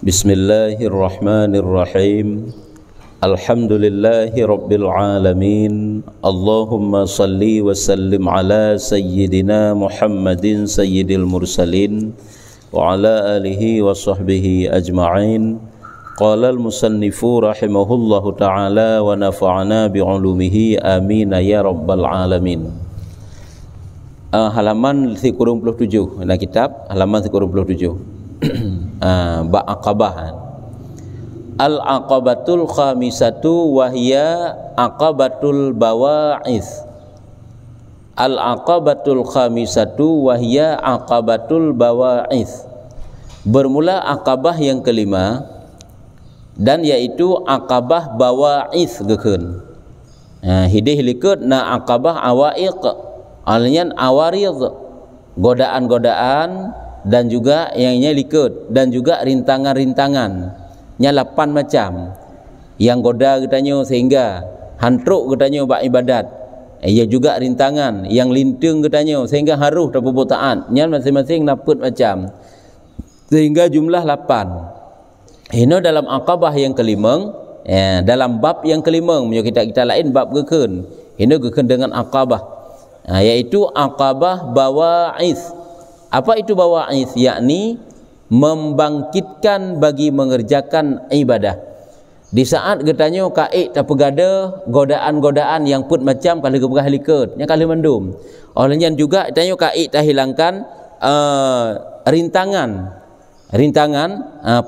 Bismillahirrahmanirrahim. Alhamdulillahi rabbil alamin. Allahumma salli wa sallim ala sayyidina Muhammadin sayyidil mursalin wa ala alihi wa sahbihi ajma'in. Qala al-musannifu rahimahullahu ta'ala wa nafa'ana bi'ulumihi amin ya rabbal alamin. Halaman 37 dalam kitab, halaman 37. Ba'aqabah. Al-aqabatul khamisatu wahya aqabatul bawa'ith. Al-aqabatul khamisatu wahya aqabatul bawa'ith. Bermula aqabah yang kelima dan yaitu aqabah bawa'ith gekeun. Hidih likut na aqabah awaiq. Alnyan awarid, godaan-godaan dan juga yangnya likut dan juga rintangan-rintangan nya 8 macam yang goda katanya sehingga hantruk katanya bak ibadat. Ia juga rintangan yang lintung katanya sehingga haruh terpupu taat nya masing-masing naput macam sehingga jumlah 8. Ini dalam aqabah yang kelima, dalam bab yang kelima punya kita lain bab gekeun. Ini gekeun dengan aqabah, yaitu aqabah bawa'ith. Apa itu bawa'ith? Yakni membangkitkan bagi mengerjakan ibadah. Di saat getanya kaik tak pegada godaan-godaan yang put macam kalau kepegah likut yang kali mendum. Olehnya juga tanya kaik tak hilangkan rintangan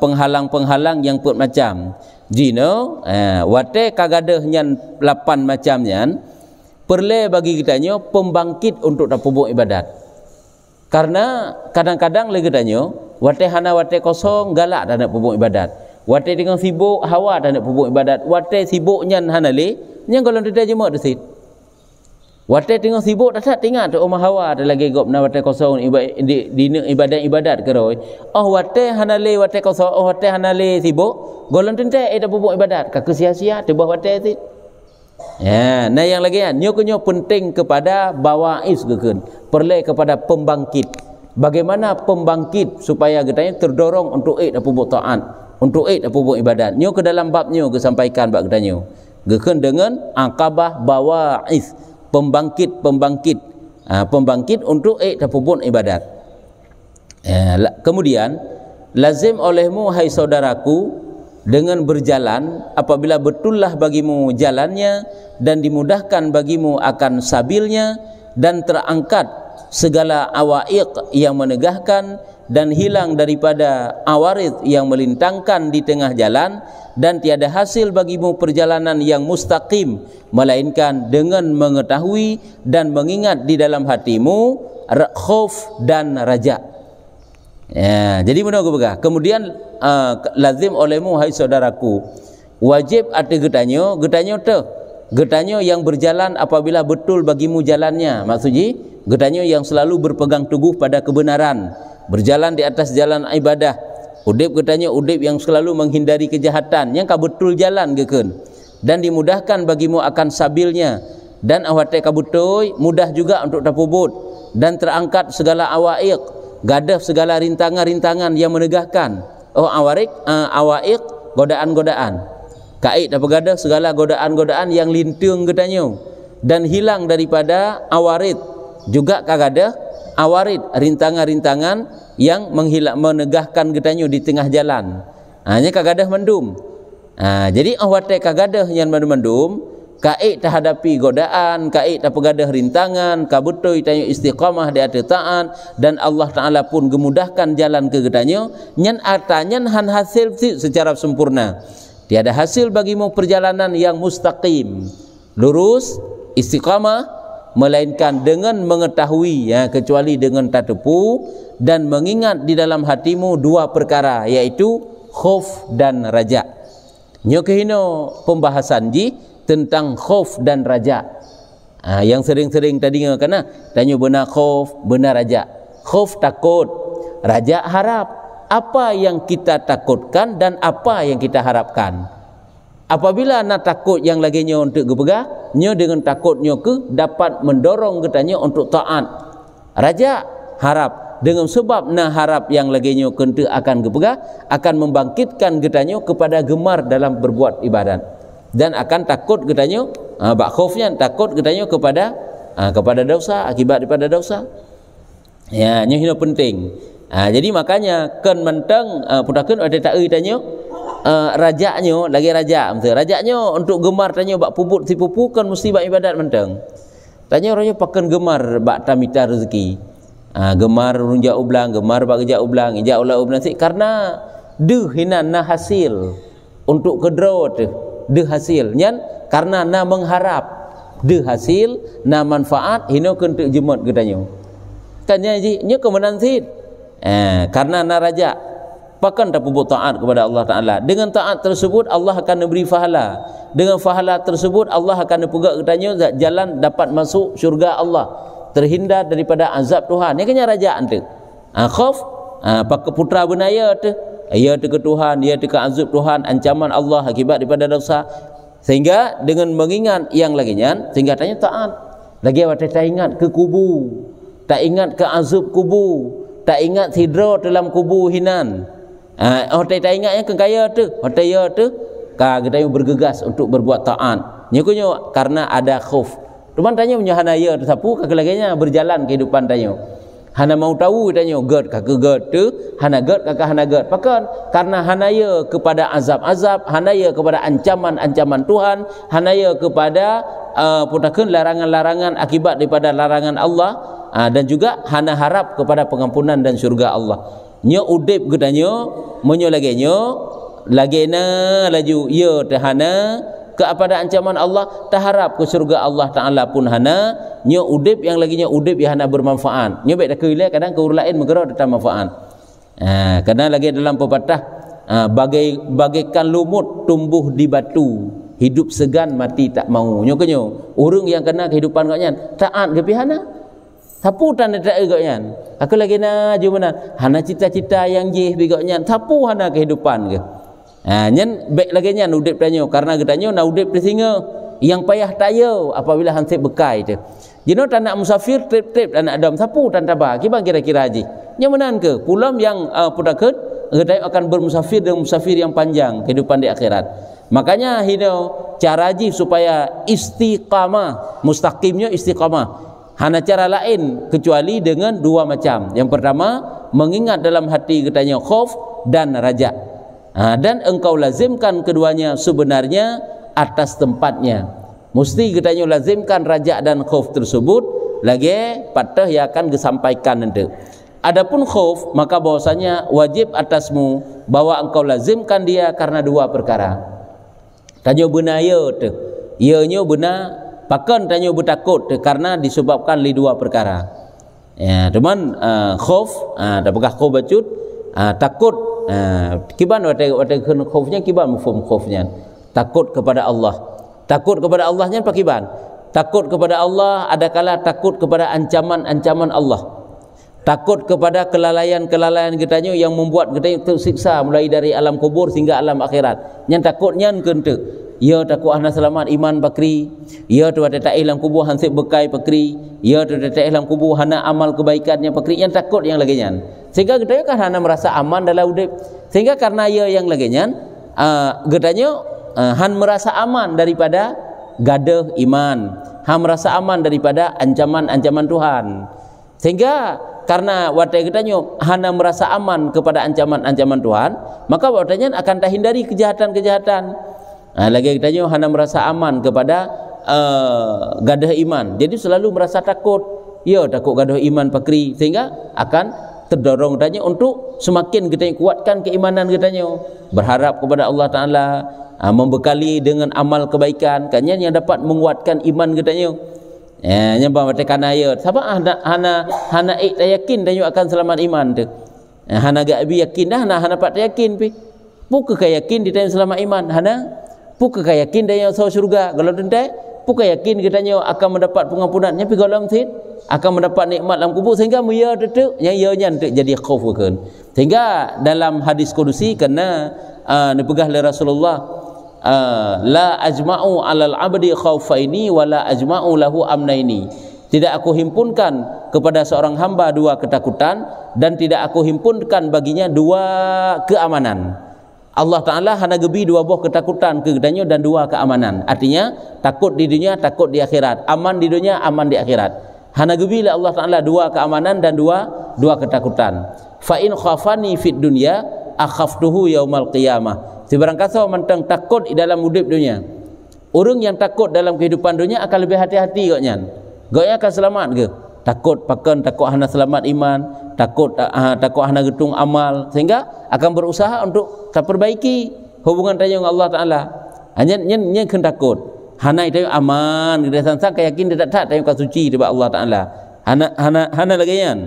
penghalang-penghalang yang put macam. Jino wate kagadah nyan 8 macam nyan perle bagi kitanya pembangkit untuk tapubuk ibadat. Karena kadang-kadang lagi tanya wate hana wate kosong galak dan nak pubuk ibadat, wate dengan sibuk hawa dan nak pubuk ibadat, wate sibuk nyan hana le nyang kalau tidak jemaah desit, wate dengan sibuk tak tinggal tu omah hawa ada lagi gop na wate kosong di ibadat keroi. Oh wate hana le wate kosong, oh wate hana le sibuk golon tente ada pubuk ibadat ka sia-sia tebah wate sit. Ya, nah yang lagi nyo penting kepada bawa'is gekeun, perle kepada pembangkit. Bagaimana pembangkit supaya getanya terdorong untuk pubuk taat, untuk pubuk ibadat. Nyo ke dalam bab nyo ke sampaikan bab getanya. Gekeun dengan aqabah bawa'is, pembangkit untuk pubuk ibadat. Kemudian lazim olehmu hai saudaraku dengan berjalan apabila betullah bagimu jalannya dan dimudahkan bagimu akan sabilnya dan terangkat segala awaiq yang menegahkan dan hilang daripada awarid yang melintangkan di tengah jalan dan tiada hasil bagimu perjalanan yang mustaqim melainkan dengan mengetahui dan mengingat di dalam hatimu khauf dan raja. Ya, jadi mana aku begah. Kemudian lazim olehmu hai saudaraku, wajib ada getanyo yang berjalan apabila betul bagimu jalannya. Maksudnya getanyo yang selalu berpegang teguh pada kebenaran, berjalan di atas jalan ibadah. Udip getanyo udip yang selalu menghindari kejahatan, yang ka betul jalan gekeun dan dimudahkan bagimu akan sabilnya dan awate kabutoy mudah juga untuk tapubut dan terangkat segala awaiq, gadah segala rintangan-rintangan yang menegahkan. Oh awaiq godaan-godaan. Kaik dapat gadah segala godaan-godaan yang lintung getanyo dan hilang daripada awarid. Juga kagadah awarid, rintangan-rintangan yang menegahkan getanyo di tengah jalan. Hanya kagadah mendum. Jadi awate kagadah yang mendum, kaik tak hadapi godaan, kaik tak pegadah rintangan, kabutoi tanyo istiqamah di atas taat dan Allah Taala pun gemudahkan jalan ke getanyo, nyan artanya han hasil secara sempurna. Tiada hasil bagimu perjalanan yang mustaqim, lurus, istiqamah, melainkan dengan mengetahui, kecuali dengan tatepu dan mengingat di dalam hatimu 2 perkara, yaitu khauf dan raja. Nyo kehino pembahasan tentang khauf dan raja. Yang sering-sering tadi kena tanya benar khauf, benar raja. Khauf takut, raja harap. Apa yang kita takutkan dan apa yang kita harapkan. Apabila nak takut yang lagi nyo untuk gepegah, nyo dengan takut nyo ke dapat mendorong getanya untuk taat. Raja harap dengan sebab na harap yang laginyo kenta akan gepegah, akan membangkitkan getanyo kepada gemar dalam berbuat ibadat, dan akan takut getanyo bak khaufnya takut getanyo kepada dosa, akibat daripada dosa. Ya, nyo hino penting. Jadi makanya kan mentang putakeun ada tak tanyo rajaknyo lagi rajak betul. Rajaknyo untuk gemar tanyo bak puput si pupu kan mesti bak ibadat mentang. Tanyo orangnya pakan gemar bak tamita rezeki. Gemar runjak ublang, gemar bak gejak ublang, ijak ulah ublang si karena deh hinan na hasil untuk kedro deh hasil nyan karena na mengharap deh hasil na manfaat hino kentuk jemot gedanyo. Tanya ji nya kemenan sid. Karena na raja pakan tak puput taat kepada Allah Taala. Dengan taat tersebut Allah akan memberi pahala. Dengan pahala tersebut Allah akan pegak gedanyo jalan dapat masuk syurga Allah, terhindar daripada azab Tuhan. Ini kena rajaan tu. Khauf pak putra benaya tu. Ia tu ke Tuhan, ia tu ke azab Tuhan, ancaman Allah akibat daripada dosa. Sehingga dengan mengingat yang laginya, sehingga tanya taat. Lagi awak tak ingat ke kubu, tak ingat ke azab kubu, tak ingat hidro dalam kubu hinan. Tak ingat yang kekaya tu, ya tu, kita bergegas untuk berbuat taat. Nyakunyo karena ada khauf. Tuman tanya punya hana ya sapu kak laginya berjalan kehidupan tanya. Hana mau tahu tanya gerd kak gerd tu, hana gerd kak hana gerd. Pakan karena hana ya kepada azab-azab, hana ya kepada ancaman-ancaman Tuhan, hana ya kepada putakeun larangan-larangan akibat daripada larangan Allah, dan juga hana harap kepada pengampunan dan syurga Allah. Nyo udip gedanyo, menyo lagina laju ya tehana kepada ancaman Allah, taharap ke surga Allah Taala pun hana, nyo udip yang laginya udip yang hana bermanfaat. Nyo baik dak keulai kadang keur lain megero datang manfaat. Kadang lagi dalam pepatah bagaikan lumut tumbuh di batu, hidup segan mati tak mau. Nyo kenyo urang yang kena kehidupan kau nyan taat ke pihana. Sapu tan tak kau nyan. Aku lagi na jumana hana cita-cita yang jih bi kau nyan. Sapu hana kehidupan ke. Nyen baik lagi nyan udip tanyo karena getanyo na udip di singa yang payah tayo apabila hansip bekai tu. Jino tak nak musafir trip-trip dan nak dam sapu tan tabah. Kibang kira-kira haji. Nya menan ke pulam yang pudakeun getanyo akan bermusafir dengan musafir yang panjang kehidupan di akhirat. Makanya hino cara haji supaya istiqamah, mustaqimnya istiqamah. Hana cara lain kecuali dengan dua macam. Yang pertama mengingat dalam hati getanyo khauf dan raja. Dan engkau lazimkan keduanya sebenarnya atas tempatnya. Mesti kita lazimkan raja dan khauf tersebut lagi patah yang akan disampaikan nanti. Adapun khauf maka bahwasanya wajib atasmu bahwa engkau lazimkan dia karena dua perkara. Tanyo benar ya tu. Ianya benar pakan tanyo bertakut karena disebabkan li dua perkara. Ya, teman khauf dapatlah khauf bacut takut. Kiban wate khaufnya kiban mafhum khaufnya takut kepada Allah. Takut kepada Allahnya apa kiban? Takut kepada Allah adakala takut kepada ancaman-ancaman Allah. Takut kepada kelalaian-kelalaian kitanya yang membuat kita tersiksa mulai dari alam kubur hingga alam akhirat. Yang takutnya kente. Ya takut hana selamat iman pakri. Ya tu ada tak ilang kubur hansip bekai pakri. Ya tu ada tak ilang kubur hana amal kebaikannya pakri. Yang takut yang laginya. Sehingga kita kan hana merasa aman dalam hidup. Sehingga karena ia yang laginya getanya han merasa aman daripada gadah iman. Han merasa aman daripada ancaman-ancaman Tuhan. Sehingga karena wadah getanya hana merasa aman kepada ancaman-ancaman Tuhan, maka wadahnya akan terhindari kejahatan-kejahatan. Lagi getanya hana merasa aman kepada gadah iman. Jadi selalu merasa takut. Ya takut gadah iman pakri sehingga akan terdorong katanya untuk semakin kita kuatkan keimanan katanya, berharap kepada Allah Taala, membekali dengan amal kebaikan katanya yang dapat menguatkan iman katanya. Yang bahawa ya siapa hana yakin dan akan selamat iman tu. Hana gak yakin dah hana pat yakin pi. Buka yakin di dalam selamat iman hana buka yakin dan masuk syurga kalau tentai buka yakin katanya akan mendapat pengampunannya pi golong sit akan mendapat nikmat dalam kubur sehingga ya tetek yang ianya jadi khauf kan. Sehingga dalam hadis kudusi kena dipegah oleh Rasulullah la ajma'u 'alal 'abdi khaufaini wa la ajma'u lahu amnaini. Tidak aku himpunkan kepada seorang hamba dua ketakutan, dan tidak aku himpunkan baginya dua keamanan. Allah Ta'ala hana gebi dua buah ketakutan kegedanyo dan dua keamanan. Artinya takut di dunia, takut di akhirat. Aman di dunia, aman di akhirat. Hana gebi lah Allah Ta'ala dua keamanan dan dua ketakutan. Fa in khafani fid dunya akhaftuhu yaumal qiyamah. Sebarang kata mentang takut di dalam hidup dunia, orang yang takut dalam kehidupan dunia akan lebih hati-hati gaknya. Gaknya akan selamat ke? Takut pakan, takut hana selamat iman, takut hana getung amal, sehingga akan berusaha untuk terperbaiki hubungan tanya dengan Allah Ta'ala. Hanya kena takut. Hana itu aman, kita sang yakin dia tak tanya suci dekat Allah Ta'ala. Hana lagi yan.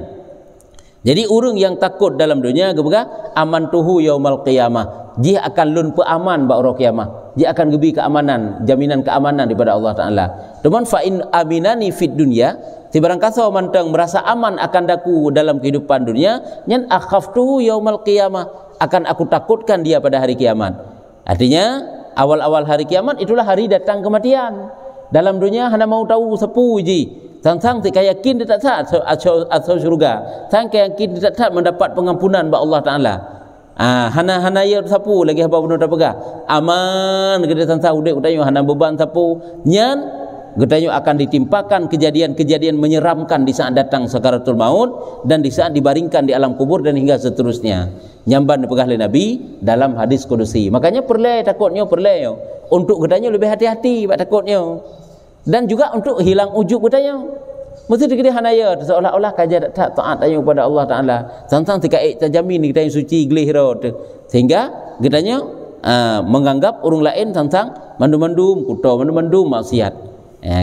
Jadi orang yang takut dalam dunia kebaga aman tuhu yaumal qiyamah. Dia akan lun aman ba orang kiamah. Dia akan gebi keamanan, jaminan keamanan daripada Allah Ta'ala. Teman fa in aminani fid dunya, sebarang kasa mantang merasa aman akan daku dalam kehidupan dunia, nyan akhaftuhu yaumal qiyamah, akan aku takutkan dia pada hari kiamat. Artinya awal-awal hari kiamat itulah hari datang kematian. Dalam dunia hana mau tahu sepu ji. Sang-sang tak yakin dia tak atau syurga. Sang yakin dia tak mendapat pengampunan ba Allah Ta'ala. Hana ya sapu lagi haba benar pegah. Aman kita sang udek udayo hana beban sapu. Nyan gedanyo akan ditimpakan kejadian-kejadian menyeramkan di saat datang sakaratul maut dan di saat dibaringkan di alam kubur dan hingga seterusnya. Nyamban dipegah oleh Nabi dalam hadis kudusi. Makanya perle takutnya perle untuk gedanyo lebih hati-hati bak takutnya. Dan juga untuk hilang ujub gedanyo. Mesti dikira hanaya seolah-olah kaja tak taat ayo kepada Allah Ta'ala. Sang-sang tikaik terjamin kita yang suci glihro sehingga gedanyo menganggap orang lain sang-sang mandum-mandum kuto, mandum-mandum maksiat.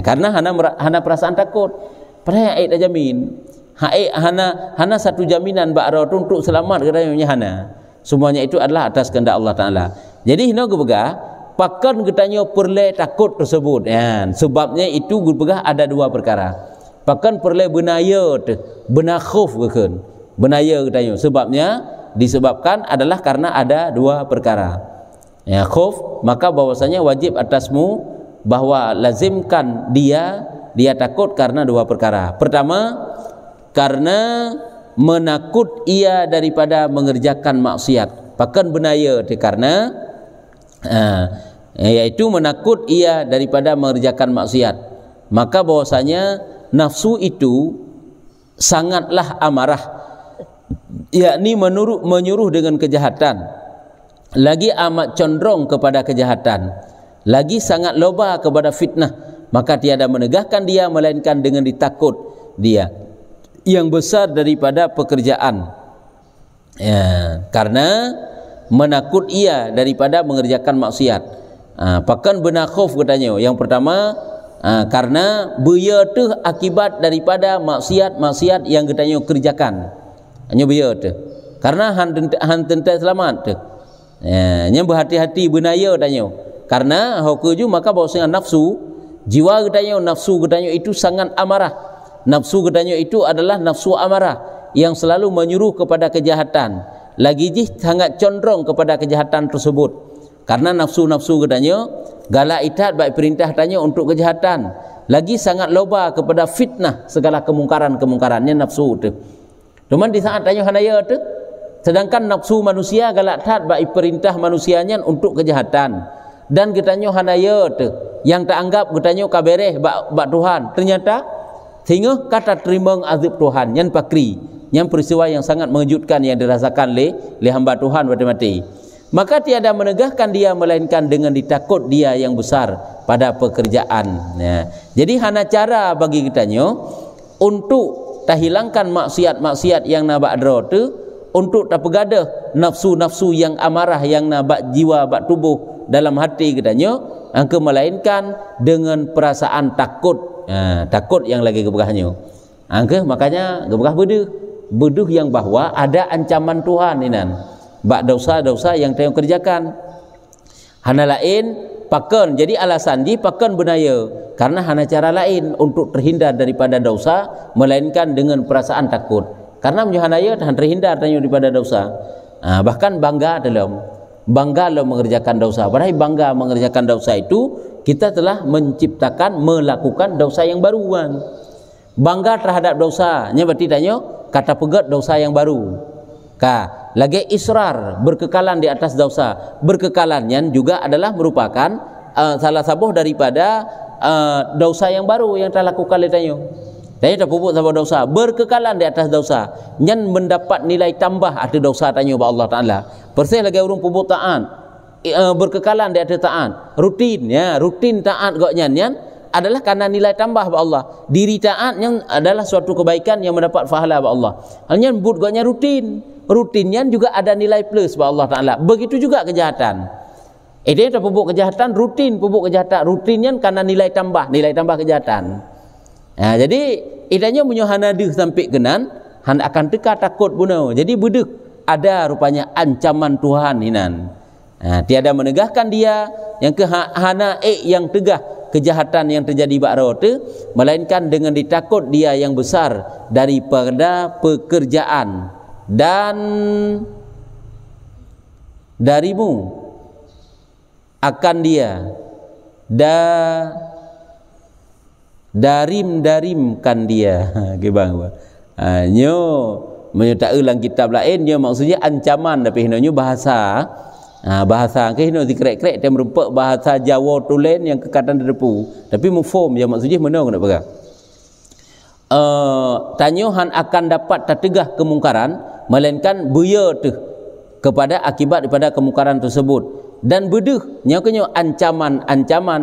Karena hana perasaan takut. Padahal ait dah jamin. Hana satu jaminan ba'ra untuk selamat katanya hana. Semuanya itu adalah atas kehendak Allah Taala. Jadi hina gebega pakan katanya perle takut tersebut. Sebabnya itu gebega ada dua perkara. Pakan perle benaya bena khauf gekeun. Benaya katanya. Sebabnya disebabkan adalah karena ada dua perkara. Khauf, maka bahwasanya wajib atasmu bahwa lazimkan dia takut karena dua perkara. Pertama, karena menakut ia daripada mengerjakan maksiat. Pakan benaya karena yaitu menakut ia daripada mengerjakan maksiat. Maka bahwasanya nafsu itu sangatlah amarah, yakni menyuruh dengan kejahatan, lagi amat condong kepada kejahatan, lagi sangat loba kepada fitnah. Maka tiada menegahkan dia melainkan dengan ditakut dia yang besar daripada pekerjaan, karena menakut ia daripada mengerjakan maksiat. Pakan benar khauf katanya. Yang pertama, karena beya tu akibat daripada maksiat yang katanya kerjakan. Hanya beya tu. Karena han tentai selamat tu. Nya berhati-hati benaya tanya. Karena hokuju maka bahwasanya nafsu, jiwa katanya nafsu katanya itu sangat amarah. Nafsu katanya itu adalah nafsu amarah yang selalu menyuruh kepada kejahatan. Lagi sangat condong kepada kejahatan tersebut. Karena nafsu-nafsu katanya galak itaat baik perintah tanya untuk kejahatan. Lagi sangat loba kepada fitnah segala kemungkarannya nafsu tu. Cuman di saat tanya hanaya tu, sedangkan nafsu manusia galak taat baik perintah manusianya untuk kejahatan. Dan katanya hanaya tu yang tak anggap katanya kabereh bak Tuhan. Ternyata sehingga kata terima azab Tuhan yang pakri, yang peristiwa yang sangat mengejutkan yang dirasakan oleh hamba Tuhan pada mati. Maka tiada menegahkan dia melainkan dengan ditakut dia yang besar pada pekerjaan. Jadi hana cara bagi kitanya untuk tak hilangkan maksiat-maksiat yang nabak adro tu, untuk tak pegadah nafsu-nafsu yang amarah yang nabak jiwa bak tubuh dalam hati kitanya, angka melainkan dengan perasaan takut. Takut yang lagi gebegahnya. Makanya gebegah beduh yang bahwa ada ancaman Tuhan inan. Bak dosa-dosa yang tayang kerjakan. Hana lain pakan. Jadi alasan di pakan benaya karena hana cara lain untuk terhindar daripada dosa melainkan dengan perasaan takut. Karena menyohanaya tahan terhindar daripada dosa. Bahkan bangga dalam mengerjakan dosa. Padahal bangga mengerjakan dosa itu kita telah melakukan dosa yang baruan. bangga terhadap dosa, nya berarti tanya kata pegat dosa yang baru. Lagi israr, berkekalan di atas dosa. Berkekalannya juga adalah merupakan salah satu daripada dosa yang baru yang telah lakukan oleh tanya. Tanya tak pupuk sama dosa, berkekalan di atas dosa, nyan mendapat nilai tambah ada dosa tanya kepada Allah Taala. Persih lagi urung pupuk taat, berkekalan di atas taat, rutin ya, rutin taat gak nyan adalah karena nilai tambah kepada Allah. Diri taat yang adalah suatu kebaikan yang mendapat pahala kepada Allah. Hanya but gaknya rutin, rutinnya juga ada nilai plus kepada Allah Taala. Begitu juga kejahatan. Dia tak pupuk kejahatan, rutin pupuk kejahatan, rutinnya karena nilai tambah kejahatan. Nah, jadi idanya punya hanadih sampai genan, han akan teka takut bunuh. Jadi bedek ada rupanya ancaman Tuhan hinan. Nah, tiada menegahkan dia yang ke hana yang tegah kejahatan yang terjadi bakro tu, melainkan dengan ditakut dia yang besar daripada pekerjaan dan darimu akan dia darimkan dia ke bang nyo menyertai ulang kitab lain nyo maksudnya ancaman tapi nyo bahasa bahasa ke hino dikrek-krek dia merupakan bahasa Jawa tulen yang kekatan depu tapi mufhum yang maksudnya mana nak pegang tanyohan akan dapat tertegah kemungkaran melainkan buya tu kepada akibat daripada kemungkaran tersebut. Dan bedeh nyakanyo ancaman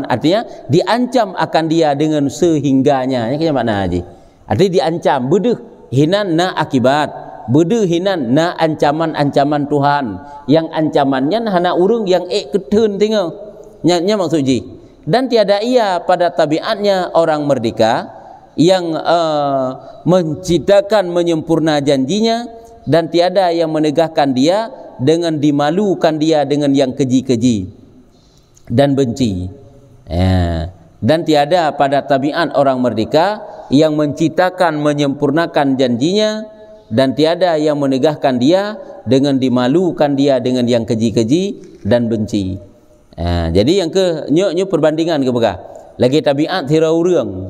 artinya diancam akan dia dengan sehingganya. Ini makna haji. Artinya diancam bedeh hinan na akibat, bedeh hinan na ancaman Tuhan. Yang ancamannya hana urung yang ketun tengok. Nya maksud ji. Dan tiada ia pada tabiatnya orang merdeka yang menciptakan menyempurna janjinya dan tiada yang menegahkan dia dengan dimalukan dia dengan yang keji-keji dan benci. Dan tiada pada tabiat orang merdeka yang menciptakan menyempurnakan janjinya dan tiada yang menegahkan dia dengan dimalukan dia dengan yang keji-keji dan benci. Jadi yang ke nyo perbandingan ke begah. Lagi tabiat hira urang.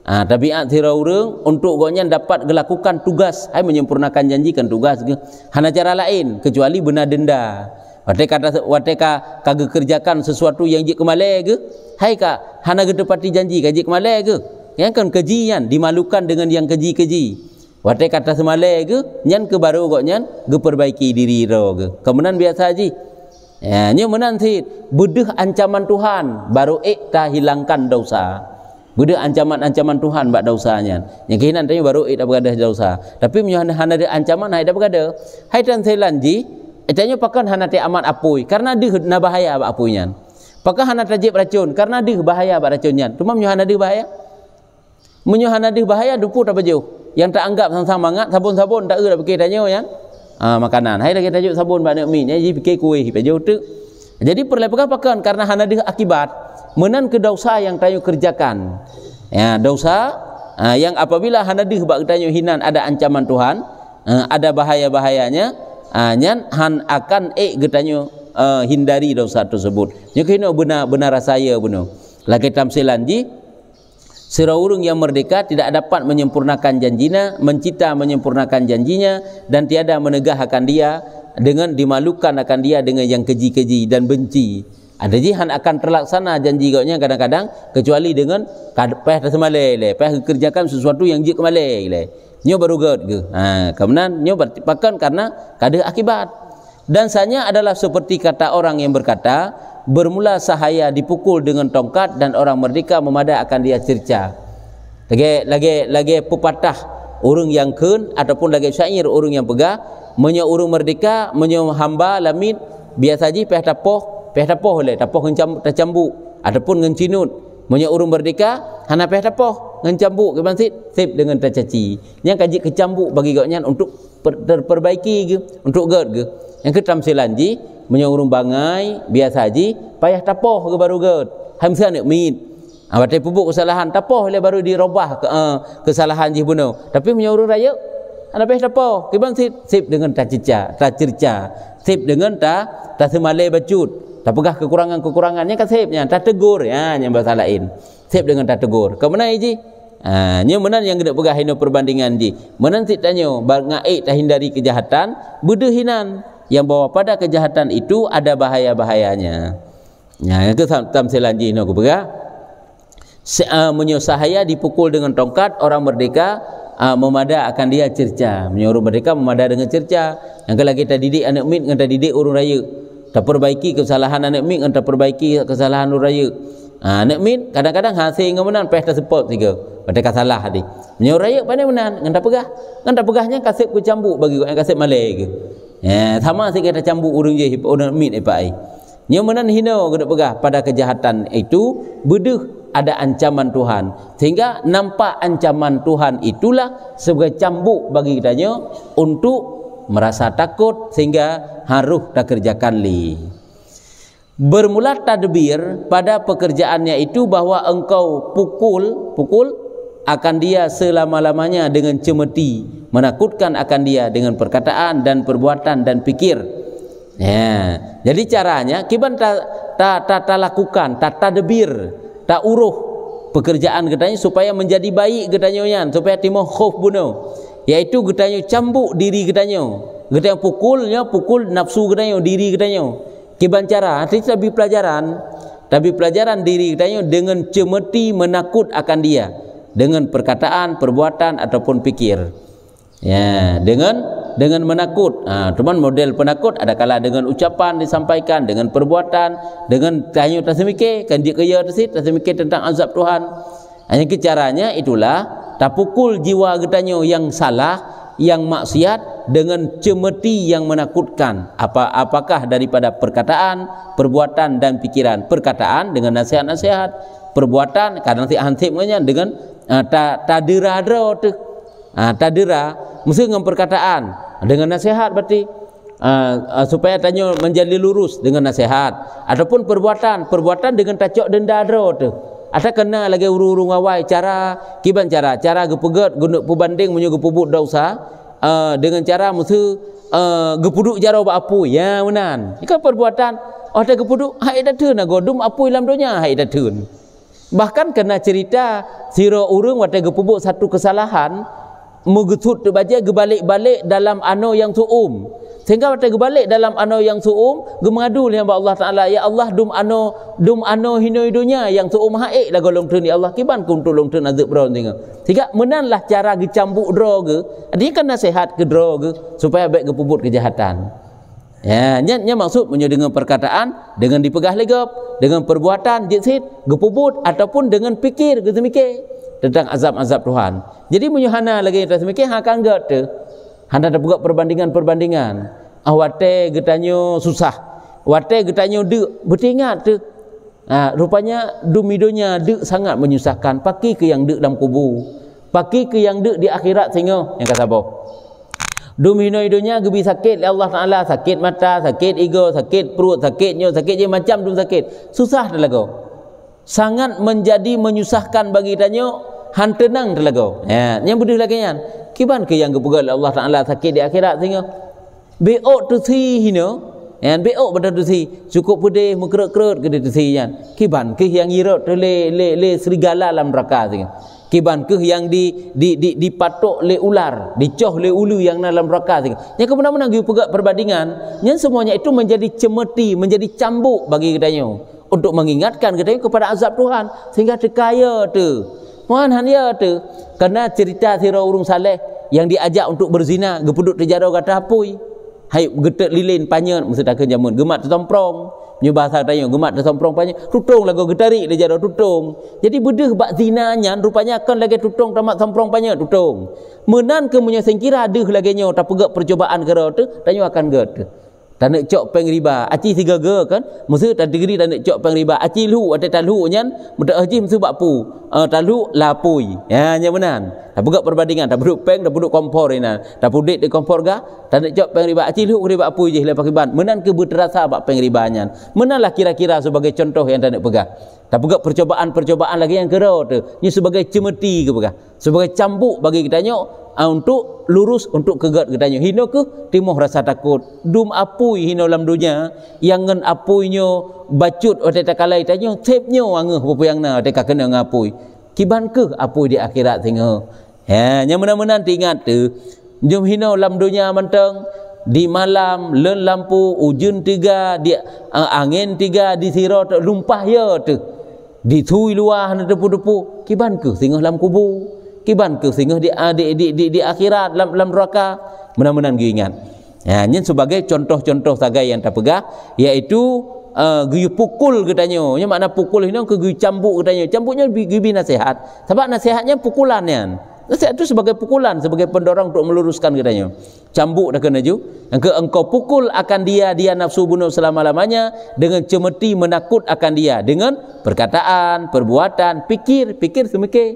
Tabiat hira urang untuk gonya dapat melakukan tugas, hai menyempurnakan janjikan tugas ke hana cara lain kecuali benar denda. Wateka kagak kerjakan sesuatu yang jik kemalai ke, hai ka hana gedepati janji ka jik kemalai ke. Yang kan kejian dimalukan dengan yang keji-keji. Wateka kata semalai ke, nyan ke baru gonya geperbaiki diri ro ke. Kemudian biasa haji. Nya menan sit bedeh ancaman Tuhan baru ta hilangkan dosa. Beda ancaman Tuhan bak dosanya. Yang kehinan tanya baru tak berada dosa. Tapi hana ada ancaman hai tak berada. Hai tan selanji, tanya pakan hana te amat apui karena deh na bahaya bak apuinya. Pakan hana tajib racun karena deh bahaya bak racunnya. Cuma hana deh bahaya. Hana deh bahaya dupu tak baju. Yang tak anggap sama-sama ngat sabun-sabun tak dak fikir tanya ya. Makanan. Hai lagi tajuk sabun bak nak mi, jadi fikir kuih baju tu. Jadi perlepas pakan karena hana deh akibat menan ke dosa yang tayu kerjakan. Dosa yang apabila hanadih bak tayu hinan ada ancaman Tuhan, ada bahaya-bahayanya, nyan han akan getanyo hindari dosa tersebut. Nya kena benar rasaya benar. Lagi tamsilan ji sira urang yang merdeka tidak dapat menyempurnakan janjinya, mencipta menyempurnakan janjinya dan tiada menegahkan dia dengan dimalukan akan dia dengan yang keji-keji dan benci. Ada jihan akan terlaksana janji gaunya kadang-kadang kecuali dengan peh tersemalai le, peh kerjakan sesuatu yang jik kemalai le. Nyo baru god ke. Kemudian nyo bertipakan karena kada akibat. Dan sanya adalah seperti kata orang yang berkata, bermula sahaya dipukul dengan tongkat dan orang merdeka memada akan dia cerca. Lagi pepatah orang yang kun ataupun lagi syair orang yang pegah, menyo orang merdeka, menyo hamba lamit biasa ji peh tapoh le tapoh tercambuk ataupun ngencinut menyak urung merdeka hana peh tapoh ngencambuk ke bansit sip dengan tercaci yang kaji kecambuk bagi gaknya untuk terperbaiki ke untuk gad ke yang ke tamsilan ji menyak urung bangai biasa ji payah tapoh ke baru gad hamsa nak mit batai pupuk kesalahan tapoh le baru dirubah kesalahan ji bunuh tapi menyak urung raya hana peh tapoh ke bansit sip dengan tercerca sip dengan tak semalai bacut. Tak pegah kekurangan-kekurangannya kan sip nya, tak tegur ya yang bahasa lain. Sip dengan tak tegur. Kemudian ji Nya menan yang kena pegah hino perbandingan ji. Menan tik tanyo ngai tah hindari kejahatan, bedehinan yang bawa pada kejahatan itu ada bahaya-bahayanya. Ya, itu tamsilan ji hino ku pegah. Menyusahaya dipukul dengan tongkat, orang merdeka memada akan dia cerca, menyuruh merdeka memada dengan cerca. Yang kalau kita didik anak mik, kita didik urang raya, tak perbaiki kesalahan anak mik, kita perbaiki kesalahan urang raya. Anak mik kadang-kadang hasil ngamenan peh tersepot tiga, merdeka salah tadi. Menyuruh raya pandai menan, ngenta pegahnya kasih ku cambuk bagi yang kasih malai ke. Ya, sama sih kita cambuk urang je urang mik epai. Nya menan hino kena pegah pada kejahatan itu bedeh ada ancaman Tuhan, sehingga nampak ancaman Tuhan itulah sebagai cambuk bagi kitanya untuk merasa takut sehingga harus tak kerjakan li. Bermula tadbir pada pekerjaannya itu bahwa engkau pukul akan dia selama-lamanya dengan cemeti, menakutkan akan dia dengan perkataan dan perbuatan dan pikir. Ya, jadi caranya kiban tak lakukan, tak tadbir, tak uruh pekerjaan katanya supaya menjadi baik katanya yan, supaya timo khauf bunuh, yaitu katanya cambuk diri katanya, katanya pukul nafsu katanya diri katanya. Kiban cara hati tapi pelajaran diri katanya dengan cemeti menakut akan dia dengan perkataan, perbuatan ataupun pikir. Ya, dengan menakut. Cuman model penakut ada kala dengan ucapan disampaikan, dengan perbuatan, dengan tanya tasmike kan dia kaya tersebut tasmike tentang azab Tuhan. Hanya caranya itulah tak pukul jiwa getanya yang salah, yang maksiat dengan cemeti yang menakutkan. Apakah daripada perkataan, perbuatan dan pikiran. Perkataan dengan nasihat-nasihat, perbuatan kadang si hansipnya dengan tadira tu. Tadira mesti dengan perkataan, dengan nasihat berarti supaya tanya menjadi lurus dengan nasihat, ataupun perbuatan dengan tacok denda tu. Ada kena lagi urung awai cara gepeget guna pubanding menyo gepubut dosa dengan cara mesti gepuduk jaro ba apui ya menan. Ikan perbuatan ada gepuduk hai datun godum apui lam donya hai datun. Bahkan kena cerita sira urang wate gepubuk satu kesalahan megetut baca gebalik-balik dalam ano yang suum, sehingga waktu gebalik dalam ano yang suum gemadu dengan Allah Taala, ya Allah dum ano hino hidunya yang suum haik lah golong tun ya Allah kiban kum tolong tun azab bron tinggal sehingga menanlah cara gecambuk dro ge dia kan nasihat ke dro ge supaya baik gepubut kejahatan. Ya, nya maksud menyo dengan perkataan, dengan dipegah legap, dengan perbuatan jitsit gepubut ataupun dengan pikir gezemike tentang azab-azab Tuhan. Jadi menyuhana lagi atas mikir akan gak tu. Handa dah buat perbandingan. Wate getanyo susah. Wate getanyo dek bertingat tu. Rupanya dumidonya dek sangat menyusahkan. Paki ke yang dek dalam kubur. Paki ke yang dek di akhirat sehingga yang kata apa? Dumino idonya gebi sakit Allah Taala, sakit mata, sakit ego, sakit perut, sakitnya, sakit je macam dum sakit. Susah dah lagu. Sangat menjadi menyusahkan bagi tanya han tenang terlagu. Ya, yang bedih lagi kan. Kiban ke yang gepegal Allah Taala sakit di akhirat sehingga beok tu si hino. Yan beok pada tu si cukup pedih mengkerut-kerut ke tu si yan. Kiban ke yang irot le serigala dalam neraka sehingga. Kiban ke yang dipatok le ular, dicoh le ulu yang dalam neraka sehingga. Yang kemudian gi pegat perbandingan, yang semuanya itu menjadi cemeti, menjadi cambuk bagi kitanya. Untuk mengingatkan kita kepada azab Tuhan sehingga terkaya tu mohon hanya tu kerana cerita sira urung saleh yang diajak untuk berzina gepuduk terjaro kata apui hai getek lilin panyen mesti tak jamun gemat tertomprong nyu bahasa tanya gemat tertomprong panyen tutung lagu getari terjaro tutung jadi bedeh bak zinanya rupanya akan lagi tutung tamat tomprong panyen tutung menan ke munya sengkira deh lagi nyo tak pegak percobaan kera tu tanya akan get tak nak cok peng riba aci 3 ge kan mesti tak degree tak nak cok peng riba aci lu ada talu nyan mudah haji mesti bakpu talu lapui ya nya benan tak buka perbandingan tak duduk peng tak duduk kompor ina tak pudit di kompor ga tak nak cok peng riba aci lu riba apui je lepas kiban menan ke berterasa bak peng riba nyan menanlah kira-kira sebagai contoh yang tak nak pegang tak buka percobaan lagi yang kera tu ni sebagai cemeti ke pegang sebagai cambuk bagi kita nyok untuk lurus untuk kegat katanya hino ke timoh rasa takut dum apui hino dalam dunia yang ngen apuinyo bacut oleh takalai tanya tepnyo angeuh apa yang na teka kena ngapui kiban ke apa di akhirat tengok. Yang mana-mana ingat tu jom hina lam dunia menteng di malam len lampu ujun tiga di angin tiga di siro lumpah ya tu di thui luah na depu-depu kiban ke tengok lam kubur, kiban ke tengok di akhirat lam neraka. Mana-mana ingat. Ini sebagai contoh-contoh sagai yang terpegah, iaitu guyu pukul katanya. Nya makna pukul ini ke guyu cambuk katanya. Cambuknya guyu nasihat. Sebab nasihatnya pukulannya. Nasihat itu sebagai pukulan, sebagai pendorong untuk meluruskan katanya. Cambuk dah kena ju. Yang ke engkau pukul akan dia nafsu bunuh selama-lamanya dengan cemeti menakut akan dia dengan perkataan, perbuatan, fikir semikir.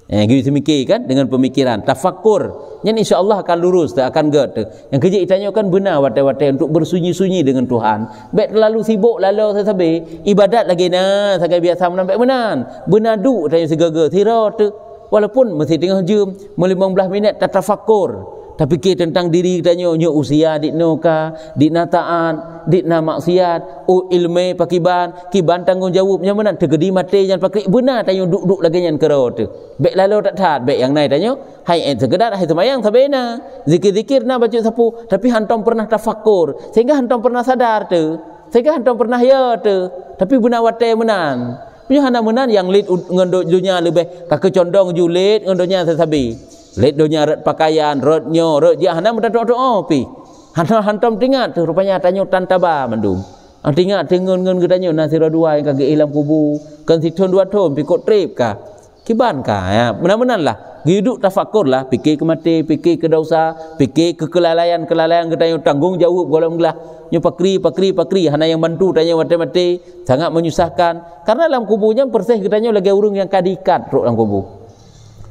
Gitu semikir kan dengan pemikiran, tafakur. Yang insya-Allah akan lurus, tak akan get. Yang kerja itanya kan benar watai-watai untuk bersunyi-sunyi dengan Tuhan. Baik terlalu sibuk lalu sasabe ibadat lagi nah, sagai biasa menampak benar. Benar duk tanya segaga tira tu. Walaupun mesti tengah jam 15 minit tak tafakur, tapi fikir tentang diri katanya, nyo usia dik no ka, dik na taat, dik na maksiat, ilmu pakiban, kiban tanggungjawab nya mana tergedi mati yang pakri benar tanya duk-duk lagi yang kero tu. Baik lalu tak taat, baik yang naik tanya, hai sekedar hai semayang sabena, zikir-zikir na baca sapu, tapi hantam pernah tafakur, sehingga hantam pernah sadar tu, sehingga hantam pernah ya tu, tapi benar watai menan. Punya hana menan yang lid ngendok dunia lebih kake condong julit ngendoknya sesabi. Lid dunia ret pakaian, retnyo, ret dia hana mudah doa pi. Hantam tingat tu rupanya tanyo tantaba mendung. Tingat tengun gedanyo nasira dua yang kage ilam kubu. Kan siton dua tom pikot trip ka. Kiban ka ya. Benar-benar lah. Hidup tafakur lah, fikir ke mati, fikir ke dosa, fikir ke kelalaian gedanyo tanggung jawab golong gelah. Nyo pakri hana yang bantu tanya mati-mati sangat menyusahkan karena dalam kuburnya persih katanya lagi urung yang kadikat ruk dalam kubur.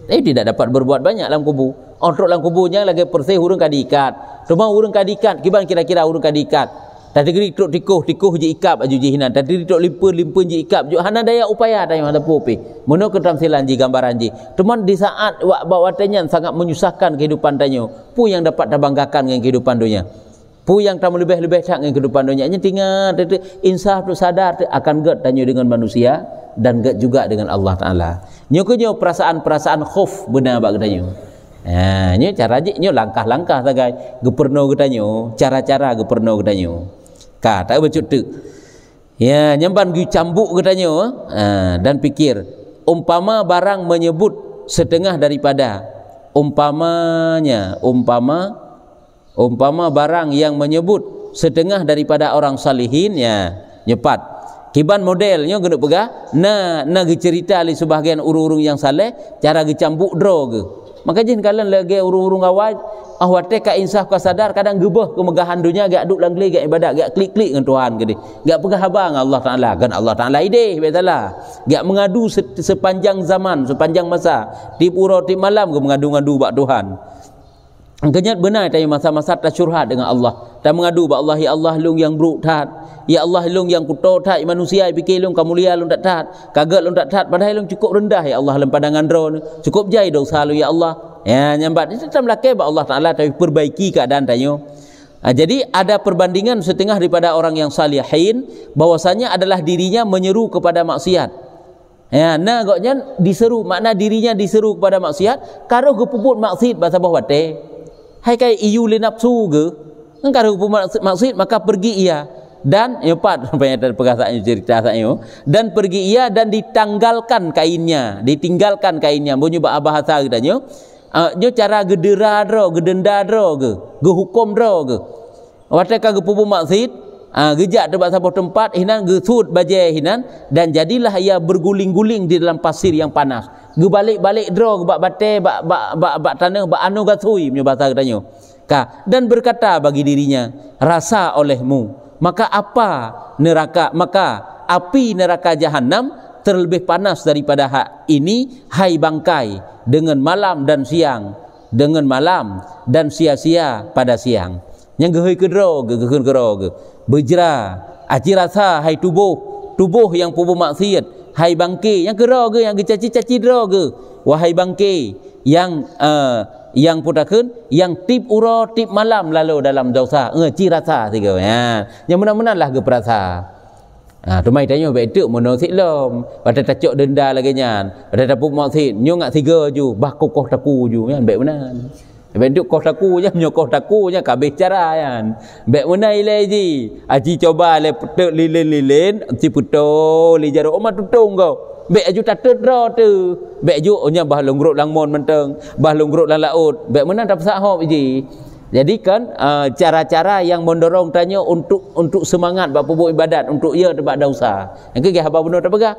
Tidak dapat berbuat banyak dalam kubur. Untuk dalam kuburnya lagi persih urung kadikat. Cuma urung kadikat kiban kira-kira urung kadikat. Tadi geri tok tikuh je ikap aju jihinan. Tadi tok limpen je ikap je hana daya upaya tanya ada popi. Mono ketamsilan je gambaran je. Cuma di saat watanya sangat menyusahkan kehidupan tanya. Pu yang dapat terbanggakan dengan kehidupan dunia. Pu yang tamu lebih-lebih tak dengan kehidupan dunia nya tinggal insaf tu sadar akan get tanya dengan manusia dan get juga dengan Allah Taala. Nyo perasaan-perasaan khauf benar bak katanya. Nyo cara je nyo langkah-langkah sagai geperno katanya, cara-cara geperno katanya. Ka tak becut tu. Ya nyamban gi cambuk katanya dan fikir umpama barang menyebut setengah daripada umpama barang yang menyebut setengah daripada orang salihin ya nyepat kiban modelnya guna pegah na cerita li sebahagian urung-urung yang saleh cara gecambuk dro ke maka jin kalian lagi urung-urung awal ahwate ka insaf ka sadar kadang gebah kemegahan dunia gak duk langli gak ibadat gak klik-klik dengan Tuhan gede gak pegah abang Allah Taala kan Allah Taala ide betalah gak mengadu sepanjang zaman sepanjang masa tip uro tip malam ke mengadu-ngadu bak Tuhan. Kenyat benar tanya masa-masa tak curhat dengan Allah. Tak mengadu ba Allah ya Allah lung yang buruk taat. Ya Allah lung yang kuto taat manusia fikir lung kamulia lung tak taat. Kagat lung tak taat padahal lung cukup rendah ya Allah lem pandangan drone. Cukup jai dosa lu ya Allah. Ya nyambat itu tak melaki ba Allah Taala tapi perbaiki keadaan tanya. Jadi ada perbandingan setengah daripada orang yang salihin bahwasanya adalah dirinya menyeru kepada maksiat. Ya, goknya diseru makna dirinya diseru kepada maksiat karo gepuput maksiat bahasa bawah wate. Hai kai iyu li nafsu ke engkau hukum maksud maka pergi ia dan empat banyak perkataan cerita saya dan pergi ia dan ditinggalkan kainnya bunyi bahasa katanya nyo cara gedera dro gedenda dro ke hukum dro ke wataka gepupu maksud gejak debat sabah tempat hinan gesud baje hinan dan jadilah ia berguling-guling di dalam pasir yang panas gebalik-balik draw bak bate bak tanah bak anu gasui punya bahasa katanya dan berkata bagi dirinya rasa olehmu maka api neraka jahanam terlebih panas daripada ini hai bangkai dengan malam dan sia-sia pada siang yang gehui kedro berjera aci rasa hai tubuh yang pubu maksiat hai bangke yang kero ke yang gecaci-caci dro ke wahai bangke yang putakeun yang tip uro tip malam lalu dalam dosa ci rasa tiga yang benar-benarlah ke perasa tu mai tanya baik tu mono silom pada tacok denda lagi nyan pada dapuk mak sit nyo ngak 3 ju bah kokoh taku ju kan baik benan baik tu koh taku je nyo koh taku je kabeh cara kan baik menai le ji aji coba le petek lilin ti puto li jaro omat tutung kau baik aju tatet ro tu baik ju nya bah longrok lang mon menteng bah longrok lang laut baik menan tak pesak hop ji. Jadi kan cara-cara yang mendorong tanya untuk semangat buat perbuatan ibadat untuk ia dapat dosa. Yang ke haba benar tak pegah.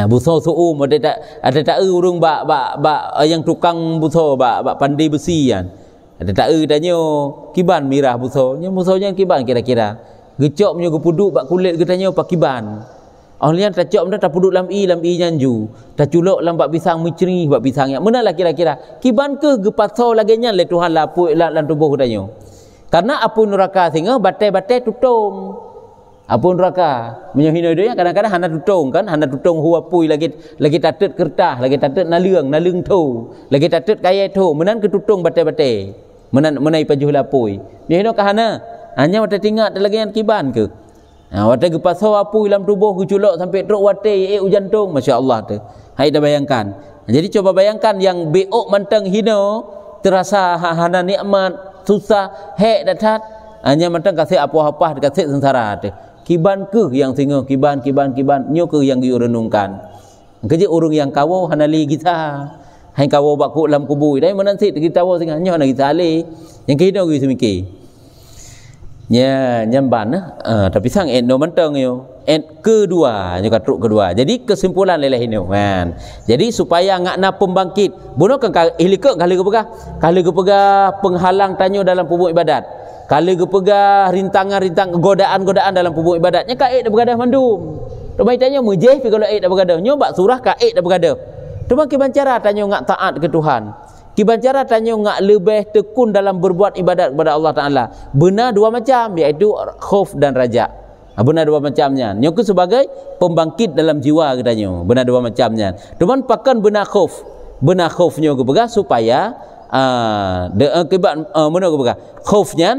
Buso suum ada tak urung bak yang tukang buso bak pandai besi kan. Ada tak tanya kiban mirah buso. Nya busonya kiban kira-kira. Gecok punya gepuduk bak kulit ke tanya pak kiban. Ahlian tacok benda tak puduk lam i nyanju. Tak culok lam bak pisang miceri bak pisang yang menalah kira-kira. Kiban ke gepasau lagi nyan le Tuhan lapuk lan tubuh tanya. Karena apun neraka singa batai-batai tutung. Apun neraka menyohina dia kadang-kadang hana tutung kan, hana tutung huwa pui lagi tatet kertas, lagi tatet nalung tu, lagi tatet kaya tu, menan ke tutung batai-batai. Menai pajuh lapui. Menyohina ka hana. Hanya wata tingat lagi yang kiban ke. Wata gepasau apu dalam tubuh keculok sampai teruk wate jantung, masya-Allah tu. Hai dah bayangkan. Jadi coba bayangkan yang beok mantang hina terasa hana nikmat susah hek datat hanya mantang kasih apa-apa kasih sengsara tu. Kiban ke yang singa kiban nyo ke yang giu renungkan. Kerja urang yang kawo hana li kita. Hai kawo baku dalam kubur dai menansit kita tawo singa nyo hana kita ali. Yang kehidau gi semiki. Nya nyamban tapi sang no menteng yo kedua nya katruk kedua. Jadi kesimpulan leleh ini kan. Jadi supaya ngakna pembangkit buno kan ihlikak kali ke pegah penghalang tanyo dalam perbuatan ibadat. Kali ke pegah rintangan godaan dalam perbuatan ibadatnya kaik dah bergadah mandum. Domai tanyo mujih pi kalau aik dah bergadah. Nyo bak surah kaik dah bergadah. Tu makin cara tanyo ngak taat ke Tuhan. Kiban cara tanya ngak lebih tekun dalam berbuat ibadat kepada Allah Ta'ala. Benar dua macam, iaitu khauf dan raja. Benar dua macamnya. Nyoku sebagai pembangkit dalam jiwa katanya. Benar dua macamnya. Cuman pakan benar khauf. Benar khaufnya aku pegang supaya mana aku pegang khaufnya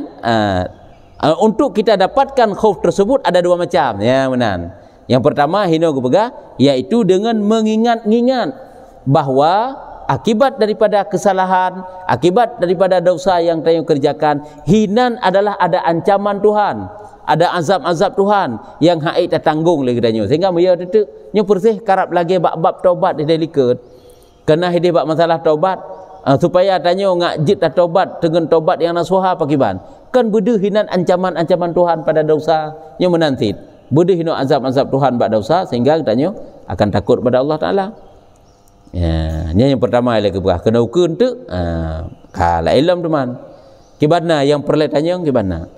untuk kita dapatkan khauf tersebut ada dua macam. Ya benar. Yang pertama hina aku pegang iaitu dengan mengingat-ingat bahawa akibat daripada kesalahan, akibat daripada dosa yang tayo kerjakan, hinan adalah ada ancaman Tuhan, ada azab-azab Tuhan yang haid tanggung lagi danyo. Sehingga dia tu nyo persih karap lagi bab taubat dia liket. Kena hidih bab masalah taubat supaya tanyo ngak jit taubat dengan taubat yang nasuha pakiban. Kan bede hinan ancaman-ancaman Tuhan pada dosa nyo menantit. Bede hino azab-azab Tuhan bab dosa sehingga tanyo akan takut pada Allah Taala. Ya, yang pertama ialah keberah kena ukun tu kala ilmu teman. Kibana yang perlu tanya kibana?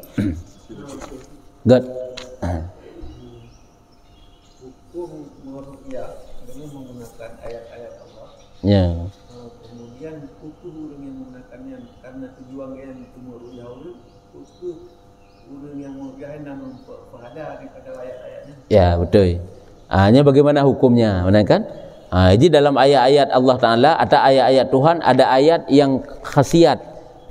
God. Hukum meruqyah dengan menggunakan ayat-ayat Allah. Ya. Kemudian hukum orang yang menggunakannya karena tujuan yang meruqyah hukum orang yang meruqyah namun berpahala daripada ayat-ayatnya. Ya, betul. Hanya bagaimana hukumnya, benar kan? Jadi dalam ayat-ayat Allah Ta'ala atau ayat-ayat Tuhan ada ayat yang khasiat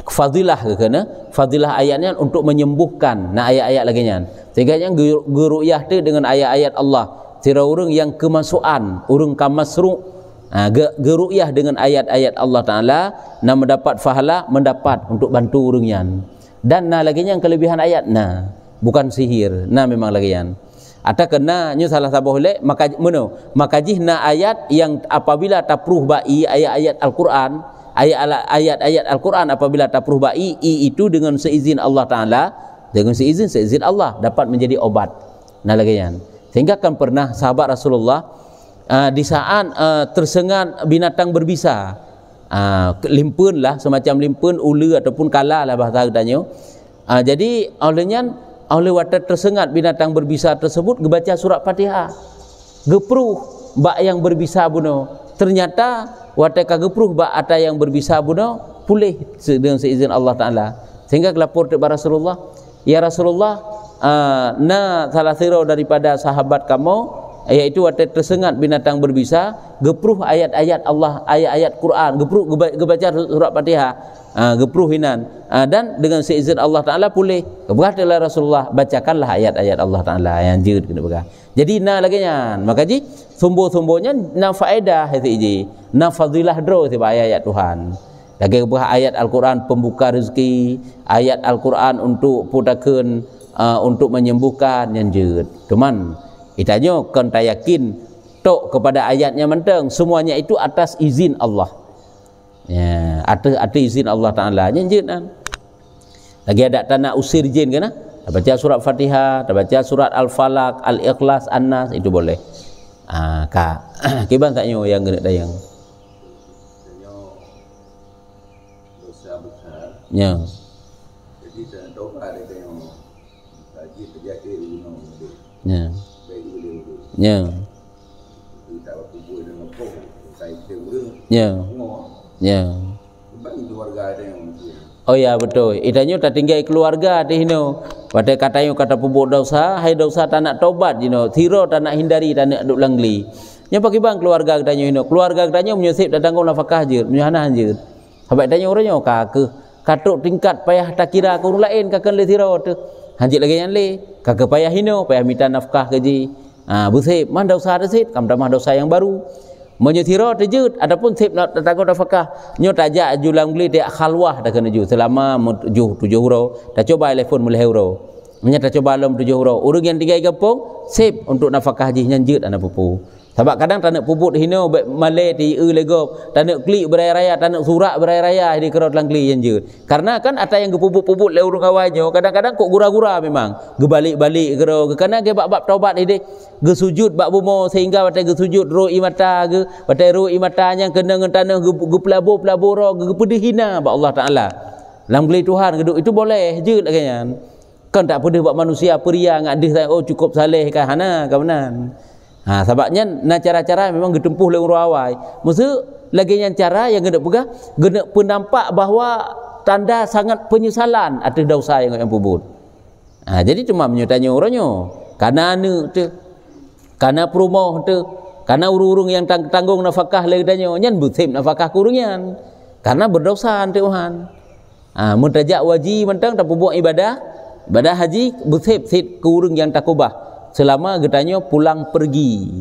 fadilah ke kena fadilah ayatnya untuk menyembuhkan ayat-ayat lagi nya sehingga yang geru'yah tu dengan ayat-ayat Allah tira orang yang kemasukan orang kamasru geru'yah dengan ayat-ayat Allah Ta'ala mendapat fahala mendapat untuk bantu orang yang dan lagi yang kelebihan ayat bukan sihir memang lagi yang atau kena nyu salah satu boleh makajih ayat yang apabila tapruh bai ayat-ayat Al-Quran ayat-ayat Al-Quran apabila tapruh bai itu dengan seizin Allah Ta'ala dengan seizin Allah dapat menjadi obat lagayan sehingga kan pernah sahabat Rasulullah di saat tersengat binatang berbisa limpun lah semacam limpun ulu ataupun kala lah bahasa katanya jadi oleh watak tersengat binatang berbisa tersebut gebaca surat Fatihah gepruh bak yang berbisa buno ternyata watak gepruh bak ata yang berbisa buno pulih dengan seizin Allah Ta'ala sehingga kelapor kepada Rasulullah ya Rasulullah salah siro daripada sahabat kamu iaitu watak tersengat binatang berbisa gepruh ayat-ayat Allah ayat-ayat Quran gepruh gebaca surat Fatihah gepruh hinan, dan dengan seizin Allah Taala pulih. Berkatalah Rasulullah, bacakanlah ayat-ayat Allah Taala yang jeut kena berkah. Jadi na lagi nya, maka ji sumber-sumbernya na faedah hati ji, na fadilah dro tiba ayat Tuhan. Lagi berkah ayat Al-Quran pembuka rezeki, ayat Al-Quran untuk putakeun untuk menyembuhkan yang jeut. Cuman itanya kan tak yakin tok kepada ayatnya menteng, semuanya itu atas izin Allah. Ya, ada izin Allah Taala yang jeut kan. Lagi ada tanah usir jin kan? Baca surat Fatihah, baca surat Al-Falaq, Al-Ikhlas, An-Nas, itu boleh. Kak, kiban tak nyo yang kena dayang. Dosa besar. Ya. Jadi tak tahu ada yang haji terjadi gunung itu. Ya. Baik dulu. Ya. Kita kubur dengan pok, saya dulu. Ya. Ya. Bagi keluarga ada yang itu. Oh ya betul. Itanya tak tinggal keluarga di hino. Pada katanya kata pubuk dosa, hai dosa tak nak taubat, tiro tak nak hindari, tak nak duk langli. Nya pakai bang keluarga katanya hino. Keluarga katanya menyusip dan tanggung nafkah je, menyahana je. Sampai tanya orangnya kakek, katuk tingkat payah tak kira ke orang lain kakek le tiro tu. Hanjit lagi yang le, kakek payah hino, payah minta nafkah keji. Busip, man dosa ada sip, kam tambah dosa yang baru. Menyuthiro terjut, adapun sip nak tanggung nafkah, nyo tajak julang beli dia khalwah dah kena ju selama 7 hurau, dah coba telefon mulai hurau. Menyata coba lom 7 hurau. Urang yang tinggal kampung, sip untuk nafkah haji nyanjut anak pupu. Sebab kadang tak nak puput hino malai di legop, tak nak klik beraya-raya, tak nak surat beraya-raya di kerot langkli nyanjut. Karena kan ada yang gepuput-puput le urang kawannya, kadang-kadang kok gura-gura memang. Gebalik-balik kero, kerana ge bab taubat ide, ge sujud bab bumo sehingga batai ge sujud roi mata ge, batai roi matanya kena ngan tanah ge pelabur-pelabur ro ge pedih hina bab Allah Taala. Langkli Tuhan geduk itu boleh je agaknya. Kan tak pedih buat manusia peria ngadih saya oh cukup saleh kan hana kawanan. Sebabnya na cara-cara memang getempuh le urang awai. Maksud lagi yang cara yang gena pegah, gena penampak bahawa tanda sangat penyesalan atas dosa yang pubut. Jadi cuma menyutanya orangnya, karena anu tu, karena perumoh tu, karena urung-urung yang tanggung nafkah le danyo, nyan butim nafkah kurungian. Karena berdosa ante Tuhan. Muntajak wajib mentang tak buat ibadah haji butim sit kurung yang takubah. Selama getanya pulang pergi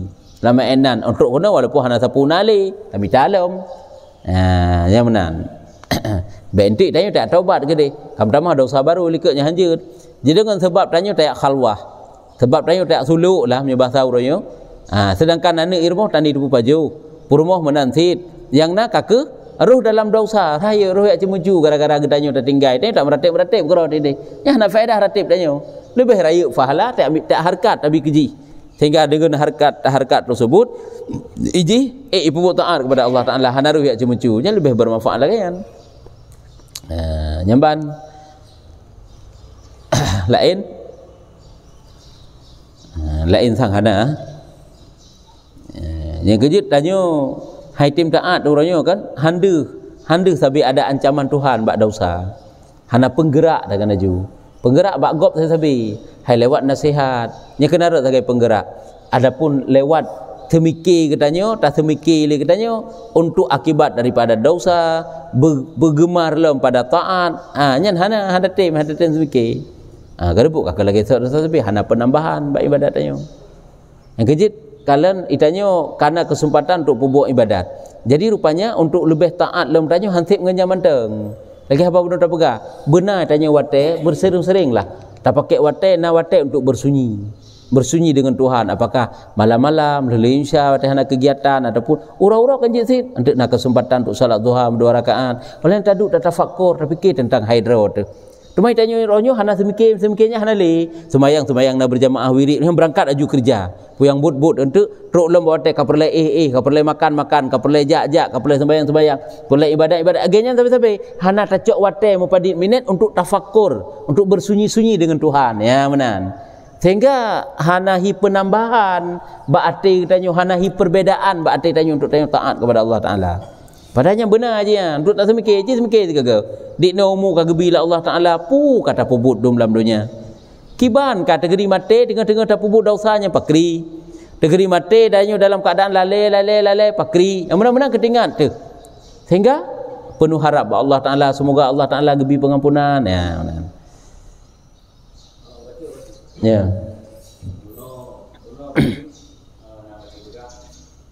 lama enan untuk kena walaupun hana sapu nali kami calom yang menan bentik tanya tak taubat ke deh kam tamah dosa baru likatnya hanjut jadi dengan sebab tanya tak khalwah sebab tanya tak suluk lah punya bahasa urangnya sedangkan anak irmoh tani dupu paju purmoh menansit yang nak kakek roh dalam dosa raya roh yang cemuju gara-gara getanya tak tinggal tanya tak meratip-meratip kerana ini ya nak faedah ratip tanya lebih raya fahala tak harkat tapi keji sehingga dengan harkat tersebut iji ibu taat kepada Allah Taala hanaru ya cemucunya lebih bermanfaat lagi kan nyamban lain sang hana yang keji tanya hai tim taat orangnya kan handu sabi ada ancaman Tuhan bak dosa hana penggerak dah kena ju penggerak bak gop sabi hai lewat nasihat nya kena ada sebagai penggerak adapun lewat temikir katanya tak temikir le katanya untuk akibat daripada dosa bergemar lem pada taat nyan hana tim semikir gerebuk kakak lagi dosa sabi hana penambahan bak ibadat tanya yang kejit kalian itanya karena kesempatan untuk buat ibadat jadi rupanya untuk lebih taat lem tanya hansip ngenya manteng lagi apa benda tak pegah benar tanya wate bersering-sering lah tak pakai wate na wate untuk bersunyi dengan Tuhan apakah malam-malam lelah insya wate hana kegiatan ataupun ura-ura kan jid untuk nak kesempatan untuk salat duha 2 rakaat oleh tak duduk tak tafakkur tak fikir tentang hydro tu cuma tanya rohnya hana semikirnya hana le semayang nak berjamaah wirid yang berangkat aju kerja puyang but untuk truk lem wate ka perle ka perle makan ka perle jak ka perle sembayang perle ibadat agaknya sampai hana tacok wate mupadit minit untuk tafakkur untuk bersunyi-sunyi dengan Tuhan ya menan sehingga hanahi penambahan berarti tanya hanahi perbezaan berarti tanya untuk tanya taat kepada Allah Taala padahal benar aja untuk tak semikir juga dik nomu kagebila Allah Taala pu kata pubut dalam dunia kiban kategori mati tengah-tengah tak pubut dosanya pakri kategori mati danyo dalam keadaan lalai pakri yang benar-benar ketinggalan tu sehingga penuh harap Allah Taala, semoga Allah Taala gebi pengampunan. Ya.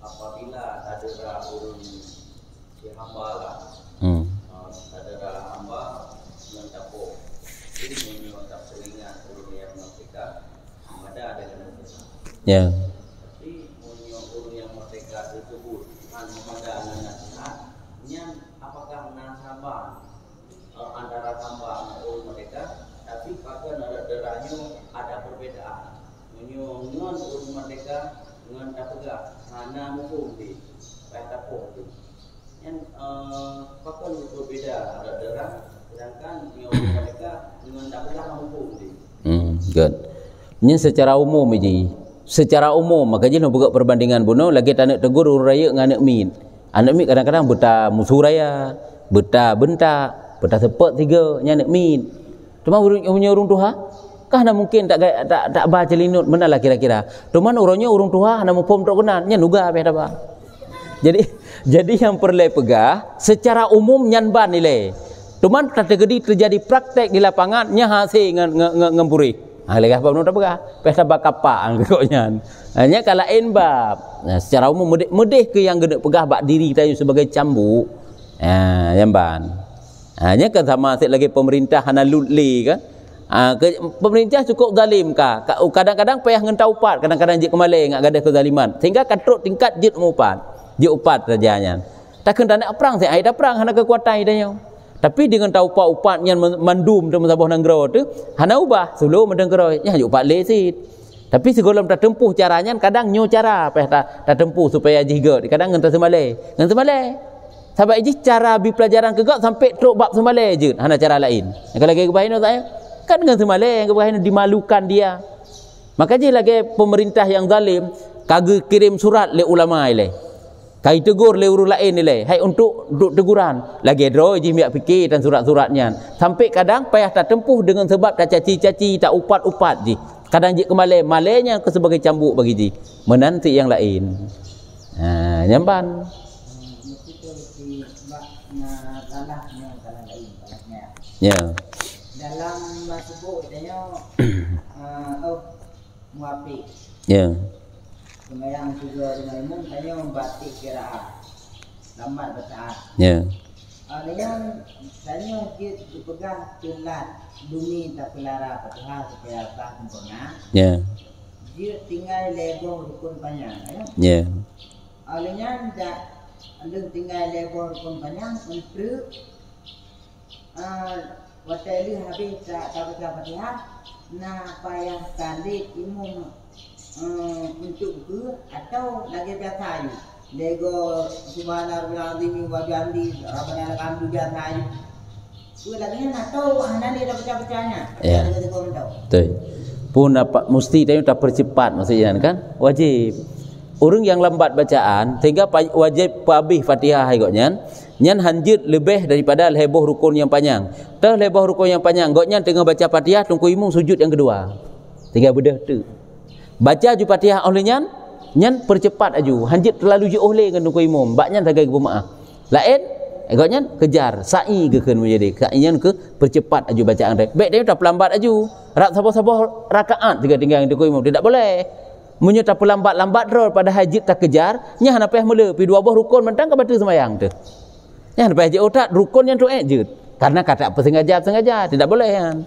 Apabila ada urun di hamba lah, ada hamba mentapuk, ini mengucap selingan urun yang merdeka, ada dengan Ya. tapi urun yang merdeka tersebut pada nasihatnya, apakah nasabah antara hamba urun merdeka, tapi pada darahnya ada perbedaan. Menyon urun merdeka dengan tapegak mana hukum di tapuk tu yang pakai berbeda ada darah, sedangkan urun merdeka dengan tapegak hukum di Good. Ini secara umum je. Secara umum makanya nak buat perbandingan buno lagi tak nak tegur urang raya dengan anak mit. Anak mit kadang-kadang beta musuh raya, beta bentak, beta sepet tiga nya anak mit. Cuma punya urung tuha kah nak mungkin tak baca linut menalah kira-kira. Cuma urangnya urung tuha nak mupom tok kenan nya nuga apa dah. Jadi yang perlu pegah secara umum nyan ban nilai. Cuma terjadi praktek di lapangan nya hasil ngempuri. Legah bab tak pegah. Pesta bakapa angkoknya. Hanya kalain bab. Secara umum medih ke yang gede pegah bak diri kita sebagai cambuk. Yang ban. Hanya kan sama lagi pemerintah hana lutli kan. Pemerintah cukup zalim kah? Kadang-kadang payah ngentau upat, kadang-kadang jik kemalai ngak gadah kezaliman. Sehingga katruk tingkat jik upat. Jik upat rajanya. Takkan tak nak perang saya dah perang hana kekuatan dia. Tapi dengan tahu upat yang mandum dalam sabah nanggro tu hana ubah sebelum mendengar nya upat lesit. Tapi segala tak tempuh caranya kadang nyo cara payah tak tempuh supaya jiga. Kadang ngentau semalai. Ngan semalai. Sebab ini cara bi pelajaran kegak sampai truk bab semalai je. Hana cara lain. Kalau lagi kebahagiaan saya kan dengan semalai yang kebahagiaan dimalukan dia. Makanya lagi pemerintah yang zalim kagak kirim surat le ulama ile. Kai tegur le urus lain nilai. Hai untuk teguran. Lagi droi je miak fikir dan surat-suratnya. Sampai kadang payah tak tempuh dengan sebab tak caci-caci, tak upat-upat je. Kadang je ke malainya ke sebagai cambuk bagi je. Menanti yang lain. Nyamban. Ya. Dalam masbuk tanya muafiq. Ya. Sembahyang juga dengan umum tanya membatik qiraat. Lambat bacaan. Ya. Yang tanya dia dipegang tulat bumi tak kelara Fatihah supaya sah sempurna. Ya. Dia tinggal lebih rukun panjang ya. Ya. Alanya ada tinggal lebih rukun panjang untuk waktu habis tak baca Fatihah nak payah talik imam untuk ke atau lagi biasa aja lego subhanallah azim wa bihamdi rabbana lakal hamdu biasa aja ku lagi nak tahu hana dia baca-bacanya ya betul pun dapat mesti dia tak percepat maksudnya kan wajib orang yang lambat bacaan sehingga wajib habis Fatihah agaknya nyan hanjit lebih daripada leboh rukun yang panjang tah leboh rukun yang panjang agaknya tengah baca Fatihah tunggu imam sujud yang kedua tinggal bedah tu baca ju Fatihah oleh nyan percepat aju hanjit terlalu je oleh kan tunggu imam baknya tagai bermaaf lain agaknya kejar sa'i ke kan menjadi sa'inya ke percepat aju bacaan dia baik dia tak pelambat aju sabar-sabar rakaat tinggal tunggu imam tidak boleh munyo tak pelambat-lambat rol pada hajit tak kejar nya hana payah mula pi dua buah rukun mentang ke batu sembahyang tu nya hana payah je otak rukun yang tu je karena kata apa sengaja tidak boleh kan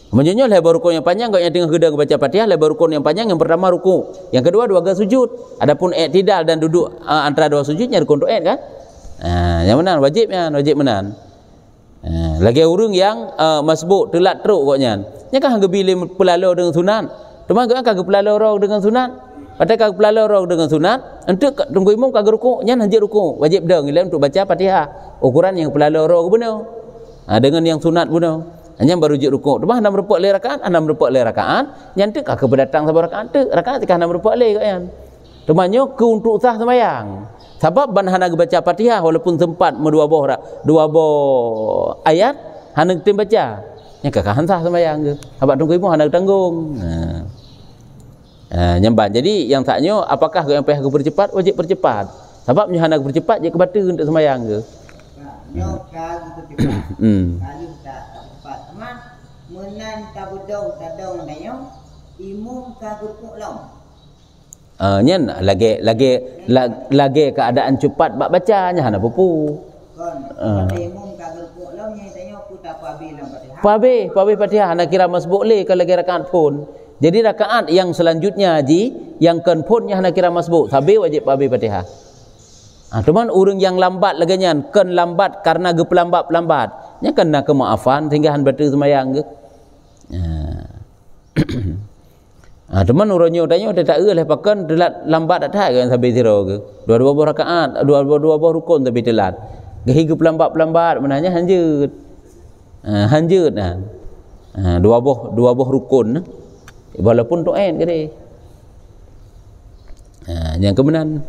munyo lebar rukun yang panjang kau yang tengah gedang baca Fatihah lebar rukun yang panjang yang pertama ruku yang kedua dua gak sujud adapun i'tidal dan duduk antara dua sujudnya rukun du'at kan yang menan wajib menan lagi urang yang masbuk telat teruk koknya nya kan hangga bila pelalo dengan sunat cuma kagak pelalo roh dengan sunat padahal kagak pelalo roh dengan sunat untuk tunggu imam kagak ruku nya hajat ruku wajib dah ngilam untuk baca Fatihah ukuran yang pelalo roh benar dengan yang sunat benar hanya baru je rukuk cuma hendak merupuk le rakaat nyantik kagak berdatang sabar rakaat tikah hendak merupuk le kan cuma nyo ke untuk sah sembahyang sebab ban hana baca Fatihah walaupun sempat dua boh ayat hana tim baca nya kagak sah sembahyang ke abak tunggu imam hana tanggung nyamban jadi yang taknya apakah yang payah percepat wajib percepat sebab hana percepat je kebatu untuk sembahyang ke Nyokag itu cepat. Kali tak cepat. Teman, menan tabudong tadong dayo, imum kagupuk long. Nyen lagi keadaan cepat bak bacanya hana pupu. Kon imum kagupuk long nya dayo puta pabi lam Fatihah. Pabi Fatihah hana kira masbuk le kalau lagi rakaat pun. Jadi rakaat yang selanjutnya yang kan punnya hana kira masbuk, tapi wajib pabi Fatihah. Cuman orang yang lambat lagi nyan kan lambat karena ge pelambat nya kena kemaafan sehingga han betul semayang ge. Cuman urangnya tanya tak leh pakan lambat dah kan sampai zero ke. Dua buah rakaat, dua buah rukun tapi telat. Gehi ge pelambat menanya hanjut. Hanjut dua buah rukun walaupun doain ke dia. Yang kebenaran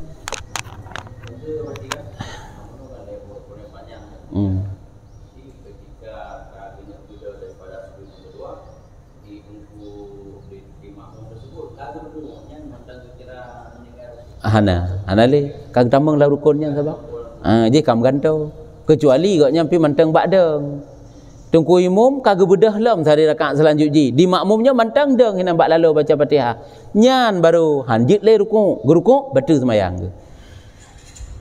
Hana le kag tamang la rukunnya sabab je kam gantau kecuali kok nyampi mantang bakdeng tungku imum kag bedah lam sari rakaat selanjutnya di makmumnya mantang deng hina bak lalu baca Fatihah nyan baru hanjit le ruku betul semayang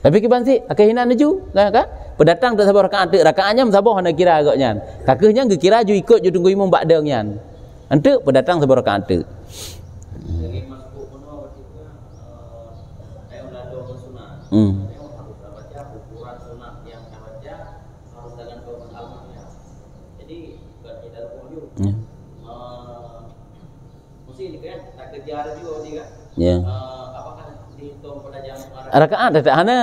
tapi kiban si akai hina nuju kan pendatang tak sabar rakaatnya sabar hana kira agak nyan kakehnya ge kira ju ikut ju tunggu imum bakdeng nyan ante pendatang sabar rakaat tu harus baca ukuran sunat yang baca harus dengan keutamaan almarhumnya. Jadi bukan kita rukun mesti ini kan tak kejar juga juga. Apakah dihitung pada jam rakaat tak hana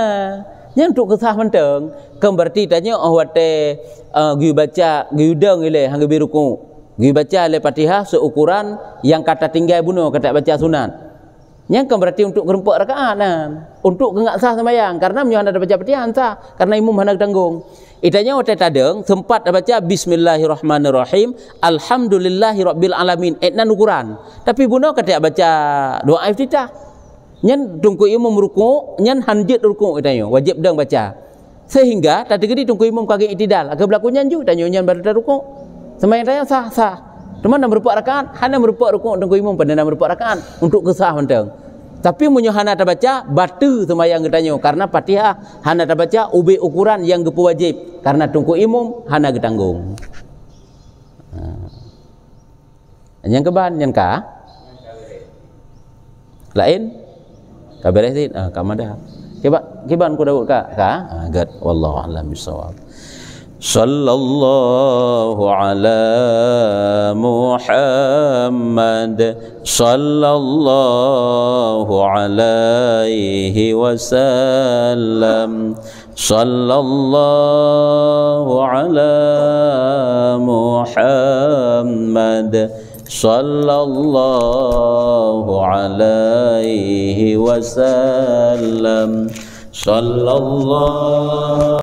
yang untuk kesah menteng berarti tanya wate gui baca gui deng ile hang bi ruku gui baca le Fatihah seukuran yang kata tinggal bunuh kata baca sunat. Yang berarti untuk gerempuk rakaat untuk enggak sah sembahyang karena menyohan ada baca Fatihah sah karena imam hendak tanggung. Itanya waktu tadeng sempat baca bismillahirrahmanirrahim alhamdulillahirabbil alamin etnan ukuran. Tapi bunuh kata baca doa iftitah. Nyen tunggu imam ruku, nyen hanjit ruku itanya wajib deng baca. Sehingga tadi gedi tunggu imam kaki itidal agak berlaku nyanju tanya nyen baru ruku. Sembahyang tanya sah. Teman nak merupak rakaat, hana merupak rukuk tunggu imam pada nak merupak rakaat untuk kesah menteng. Tapi munyo hana tak baca batu sembahyang getanyo karena Fatihah hana tak baca ubi ukuran yang gepu wajib karena tunggu imam hana getanggung. Yang keban yang ka lain kaberesin kamada. Kiban ku Daud ka gad wallahu a'lam bissawab. Sallallahu ala Muhammad sallallahu alaihi wasallam sallallahu ala Muhammad sallallahu alaihi wasallam sallallahu